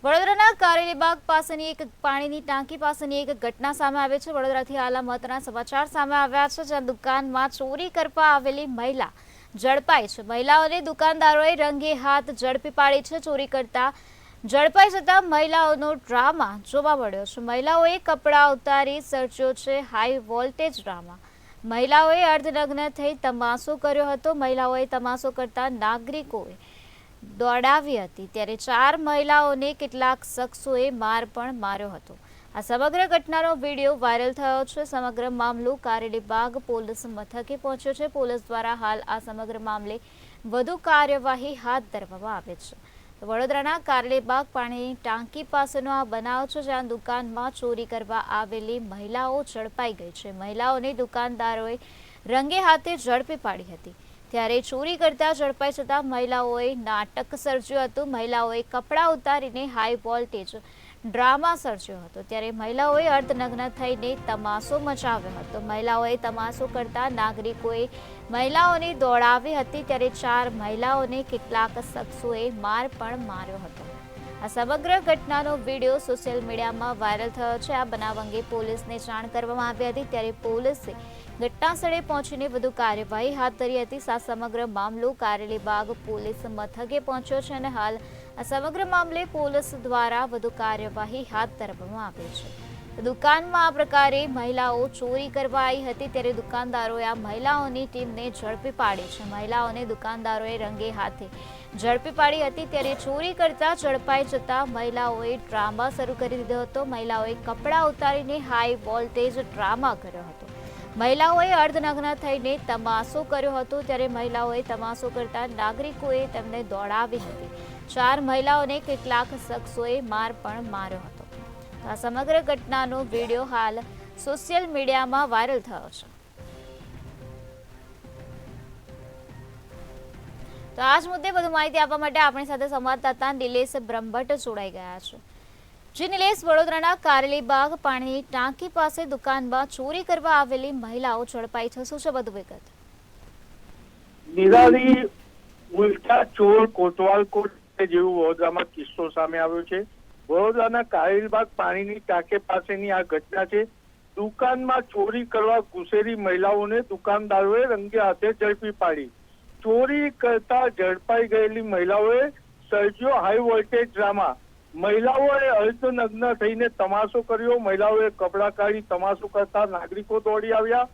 વડોદરાના કારેલીબાગ પાસેની એક પાણીની ટાંકી પાસેની એક ઘટના સામે આવી છે। વડોદરાથી હાલ મહત્વના સમાચાર સામે આવ્યા છે, જ્યાં દુકાનમાં ચોરી કરવા આવેલી મહિલા ઝડપાઈ છે। મહિલાઓને દુકાનદારોએ રંગે હાથ ઝડપી પાડી છે। ચોરી કરતા ઝડપાઈ જતા મહિલાઓનો ડ્રામા જોવા મળ્યો છે। મહિલાઓએ કપડાં ઉતારી સર્જ્યો છે હાઈ વોલ્ટેજ ડ્રામા। મહિલાઓએ અર્ધનગ્ન થઈ તમાશો કર્યો હતો। મહિલાઓએ તમાશો કરતા નાગરિકોએ દોડાવી હતી, ત્યારે 4 મહિલાઓને કેટલાક શખ્સોએ માર પણ માર્યો હતો। આ સમગ્ર ઘટનાનો વિડીયો વાયરલ થયો છે। સમગ્ર મામલો કારેલીબાગ પોલીસ મથકે પહોંચ્યો છે। પોલીસ દ્વારા હાલ આ સમગ્ર મામલે વધુ કાર્યવાહી હાથ ધરવામાં આવે છે। વડોદરાના કારેલીબાગ પાણીની ટાંકી પાસેનો આ બનાવ છે, જ્યાં દુકાનમાં ચોરી કરવા આવેલી મહિલાઓ ઝડપાઈ ગઈ છે। મહિલાઓને દુકાનદારોએ રંગે હાથે ઝડપી પાડી હતી, ત્યારે ચોરી કરતા ઝડપાઈ જતા મહિલાઓએ નાટક સર્જ્યું હતું। મહિલાઓએ કપડાં ઉતારીને હાઈ વોલ્ટેજ ડ્રામા સર્જ્યો હતો, ત્યારે મહિલાઓએ અર્ધનગ્ન થઈને તમાશો મચાવ્યો હતો। મહિલાઓએ તમાશો કરતા નાગરિકોએ મહિલાઓને દોડાવી હતી, ત્યારે 4 મહિલાઓને કેટલાક શખ્સોએ માર પણ માર્યો હતો। આ સમગ્ર ઘટનાનો વિડીયો સોશિયલ મીડિયામાં વાયરલ થયો છે। આ બનાવ અંગે પોલીસને જાણ કરવામાં આવી હતી, ત્યારે પોલીસે ઘટના સ્થળે પહોંચીને વધુ કાર્યવાહી હાથ ધરી હતી। આ સમગ્ર મામલો કારેલીબાગ પોલીસ મથકે પહોંચ્યો છે અને હાલ આ સમગ્ર મામલે પોલીસ દ્વારા વધુ કાર્યવાહી હાથ ધરવામાં આવી છે। દુકાનમાં આ પ્રકારે મહિલાઓ ચોરી કરવા આવી હતી, ત્યારે દુકાનદારોએ આ મહિલાઓની ટીમને ઝડપી પાડી છે। મહિલાઓને દુકાનદારોએ રંગે હાથે ઝડપી પાડી હતી, ત્યારે ચોરી કરતા ઝડપાઈ જતા મહિલાઓએ ડ્રામા શરૂ કરી દીધો હતો। મહિલાઓએ કપડાં ઉતારીને હાઈ વોલ્ટેજ ડ્રામા કર્યો હતો। મહિલાઓએ અર્ધનગ્ન થઈને તમાશો કર્યો હતો, ત્યારે મહિલાઓએ તમાશો કરતા નાગરિકોએ તેમને દોડાવી હતી। 4 મહિલાઓને કેટલાક શખ્સોએ માર પણ માર્યો હતો। આ સમગ્ર ઘટનાનો વિડીયો હાલ સોશિયલ મીડિયામાં વાયરલ થયો છે। તો આ જ મુદ્દે વધુ માહિતી આપવા માટે આપણી સાથે સંવાદદાતા નિલેશ બ્રહ્મભટ્ટ જોડાઈ ગયા છે। જી નિલેશ, વડોદરાના કારેલીબાગ પાણીની ટાંકી પાસે દુકાનમાં ચોરી કરવા આવેલી મહિલાઓ ઝડપાઈ છે, શું છે વધુ વિગત? નિરાલી ઉલટા ચોર કોટવાલ કોટ જેવું વડોદરામાં કિસ્સો સામે આવ્યો છે। વડોદરાના કારેલીબાગ પાણીની ટાંકી પાસેની આ ઘટના છે। દુકાનમાં ચોરી કરવા ઘૂસેલી મહિલાઓને દુકાનદારોએ રંગે હાથે ઝડપી પાડી। ચોરી કરતા ઝડપાઈ ગયેલી મહિલાઓએ સર્જ્યો હાઈ વોલ્ટેજ ડ્રામા। મહિલાઓએ અર્ધનગ્ન થઈને તમાશો કર્યો। મહિલાઓએ કપડાં કાઢી તમાશો કરતા નાગરિકો દોડી આવ્યા।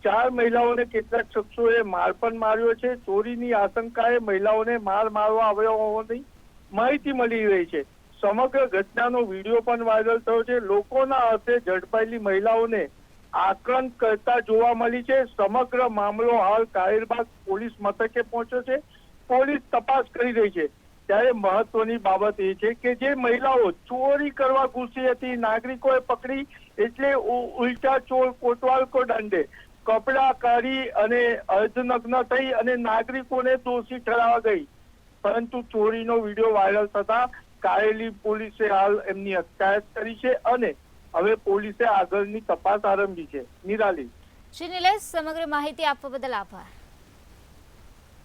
4 મહિલાઓને કેટલાક શખ્સોએ માર પણ માર્યો છે। ચોરીની આશંકાએ મહિલાઓને માર મારવા આવ્યો હોવાની માહિતી મળી રહી છે। સમગ્ર ઘટનાનો વિડીયો પણ વાયરલ થયો છે। લોકોના હાથે ઝડપાયેલી મહિલાઓને આક્રમણ કરતા જોવા મળી છે। સમગ્ર મામલો હાલ કારેલીબાગ પોલીસ મથકે પહોંચ્યો છે। પોલીસ તપાસ કરી રહી છે। ત્યારે મહત્વની બાબત એ છે કે જે મહિલાઓ ચોરી કરવા ઘૂસી હતી, નાગરિકોએ પકડી, એટલે ઉલટા ચોર કોટવાલ કો દંડે, કપડાં કાઢી અને અર્ધનગ્ન થઈ અને નાગરિકોને દોષી ઠરાવા ગઈ, પરંતુ ચોરીનો વિડીયો વાયરલ થતા કારેલી પોલીસે હાલ એમની અટકાયત કરી છે અને હવે પોલીસે આગળની તપાસ આરંભી છે। નિરાલી। જી નિલેશ, સમગ્ર માહિતી આપવા બદલ આભાર।